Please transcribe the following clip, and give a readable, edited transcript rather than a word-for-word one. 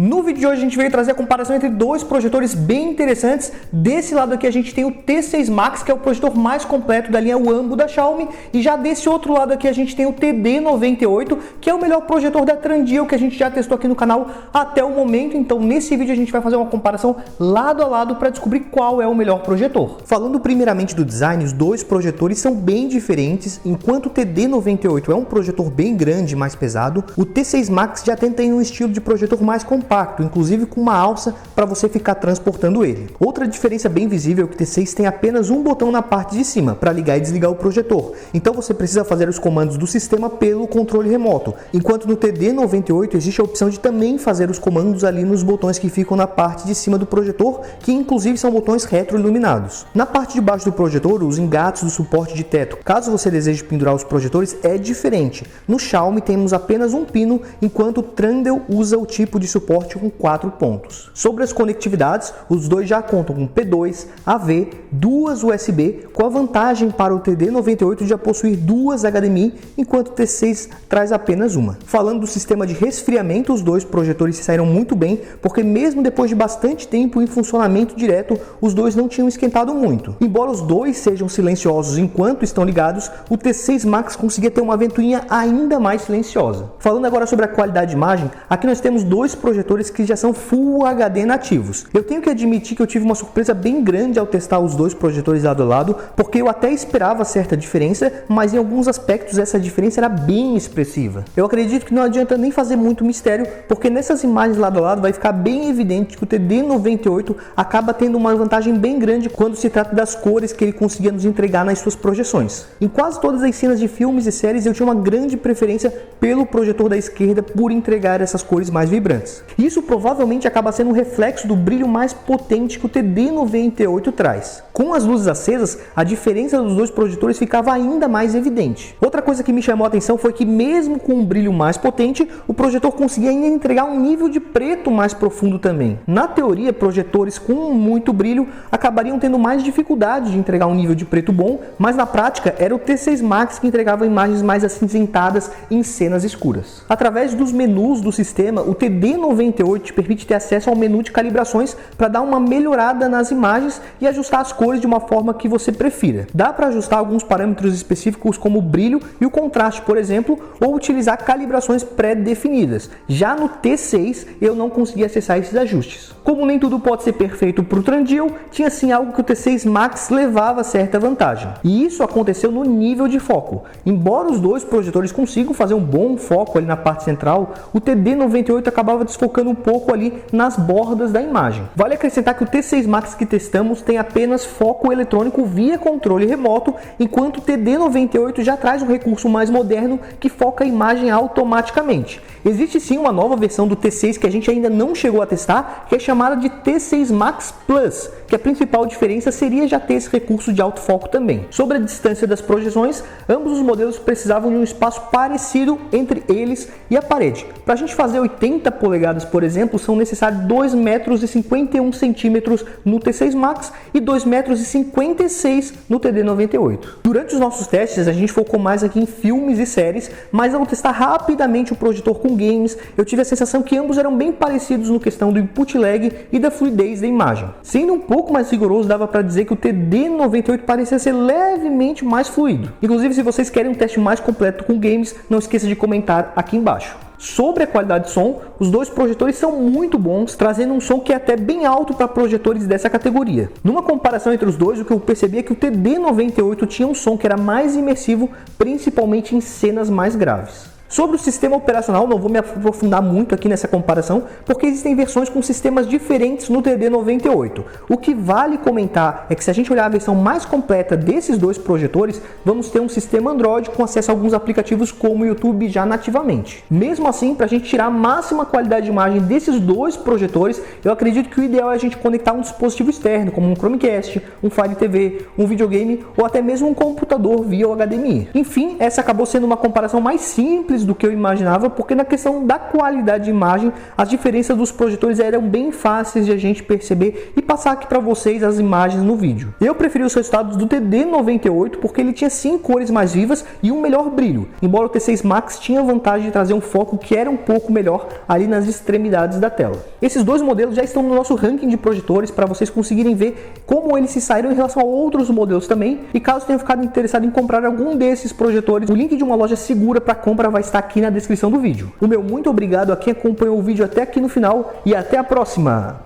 No vídeo de hoje a gente veio trazer a comparação entre dois projetores bem interessantes. Desse lado aqui a gente tem o T6 Max, que é o projetor mais completo da linha Wambo da Xiaomi, e já desse outro lado aqui a gente tem o TD98, que é o melhor projetor da Trandio que a gente já testou aqui no canal até o momento. Então nesse vídeo a gente vai fazer uma comparação lado a lado para descobrir qual é o melhor projetor. Falando primeiramente do design, os dois projetores são bem diferentes. Enquanto o TD98 é um projetor bem grande, mais pesado, o T6 Max já tem um estilo de projetor mais compacto, inclusive com uma alça para você ficar transportando ele. Outra diferença bem visível é que o T6 tem apenas um botão na parte de cima para ligar e desligar o projetor, então você precisa fazer os comandos do sistema pelo controle remoto, enquanto no TD98 existe a opção de também fazer os comandos ali nos botões que ficam na parte de cima do projetor, que inclusive são botões retroiluminados. Na parte de baixo do projetor, os engates do suporte de teto, caso você deseje pendurar os projetores, é diferente. No Xiaomi temos apenas um pino, enquanto o Trundle usa o tipo de suporte com 4 pontos. Sobre as conectividades, os dois já contam com P2, AV, duas USB, com a vantagem para o TD98 de já possuir duas HDMI, enquanto o T6 traz apenas uma. Falando do sistema de resfriamento, os dois projetores se saíram muito bem, porque mesmo depois de bastante tempo em funcionamento direto, os dois não tinham esquentado muito. Embora os dois sejam silenciosos enquanto estão ligados, o T6 Max conseguia ter uma ventoinha ainda mais silenciosa. Falando agora sobre a qualidade de imagem, aqui nós temos dois projetores que já são Full HD nativos. Eu tenho que admitir que eu tive uma surpresa bem grande ao testar os dois projetores lado a lado, porque eu até esperava certa diferença, mas em alguns aspectos essa diferença era bem expressiva. Eu acredito que não adianta nem fazer muito mistério, porque nessas imagens lado a lado vai ficar bem evidente que o TD98 acaba tendo uma vantagem bem grande quando se trata das cores que ele conseguia nos entregar nas suas projeções. Em quase todas as cenas de filmes e séries eu tinha uma grande preferência pelo projetor da esquerda por entregar essas cores mais vibrantes. Isso provavelmente acaba sendo um reflexo do brilho mais potente que o TD98 traz. Com as luzes acesas, a diferença dos dois projetores ficava ainda mais evidente. Outra coisa que me chamou a atenção foi que mesmo com um brilho mais potente, o projetor conseguia ainda entregar um nível de preto mais profundo também. Na teoria, projetores com muito brilho acabariam tendo mais dificuldade de entregar um nível de preto bom, mas na prática era o T6 Max que entregava imagens mais acinzentadas em cenas escuras. Através dos menus do sistema, o TD98 te permite ter acesso ao menu de calibrações para dar uma melhorada nas imagens e ajustar as cores de uma forma que você prefira. Dá para ajustar alguns parâmetros específicos como o brilho e o contraste, por exemplo, ou utilizar calibrações pré-definidas. Já no T6 eu não consegui acessar esses ajustes. Como nem tudo pode ser perfeito para o Trandio, tinha sim algo que o T6 Max levava certa vantagem. E isso aconteceu no nível de foco. Embora os dois projetores consigam fazer um bom foco ali na parte central, o TD98 acabava desfocando um pouco ali nas bordas da imagem. Vale acrescentar que o T6 Max que testamos tem apenas foco eletrônico via controle remoto, enquanto o TD98 já traz um recurso mais moderno que foca a imagem automaticamente. Existe sim uma nova versão do T6 que a gente ainda não chegou a testar, que é chamada de T6 Max Plus, que a principal diferença seria já ter esse recurso de autofoco também. Sobre a distância das projeções, ambos os modelos precisavam de um espaço parecido entre eles e a parede. Para a gente fazer 80 polegadas, por exemplo, são necessários 2,51 m no T6 Max e 2,56 m no TD98. Durante os nossos testes, a gente focou mais aqui em filmes e séries, mas ao testar rapidamente o projetor com games, eu tive a sensação que ambos eram bem parecidos no questão do input lag e da fluidez da imagem. Sendo um pouco mais rigoroso, dava para dizer que o TD98 parecia ser levemente mais fluido. Inclusive, se vocês querem um teste mais completo com games, não esqueça de comentar aqui embaixo. Sobre a qualidade de som, os dois projetores são muito bons, trazendo um som que é até bem alto para projetores dessa categoria. Numa comparação entre os dois, o que eu percebi é que o TD98 tinha um som que era mais imersivo, principalmente em cenas mais graves. Sobre o sistema operacional, não vou me aprofundar muito aqui nessa comparação, porque existem versões com sistemas diferentes no TD98. O que vale comentar é que se a gente olhar a versão mais completa desses dois projetores, vamos ter um sistema Android com acesso a alguns aplicativos como o YouTube já nativamente. Mesmo assim, para a gente tirar a máxima qualidade de imagem desses dois projetores, eu acredito que o ideal é a gente conectar um dispositivo externo, como um Chromecast, um Fire TV, um videogame ou até mesmo um computador via HDMI. Enfim, essa acabou sendo uma comparação mais simples simples do que eu imaginava, porque na questão da qualidade de imagem, as diferenças dos projetores eram bem fáceis de a gente perceber e passar aqui para vocês as imagens no vídeo. Eu preferi os resultados do TD98 porque ele tinha sim cores mais vivas e um melhor brilho, embora o T6 Max tinha a vantagem de trazer um foco que era um pouco melhor ali nas extremidades da tela. Esses dois modelos já estão no nosso ranking de projetores para vocês conseguirem ver como eles se saíram em relação a outros modelos também, e caso tenha ficado interessado em comprar algum desses projetores, o link de uma loja segura para compra vai estar aqui na descrição do vídeo. O meu muito obrigado a quem acompanhou o vídeo até aqui no final e até a próxima!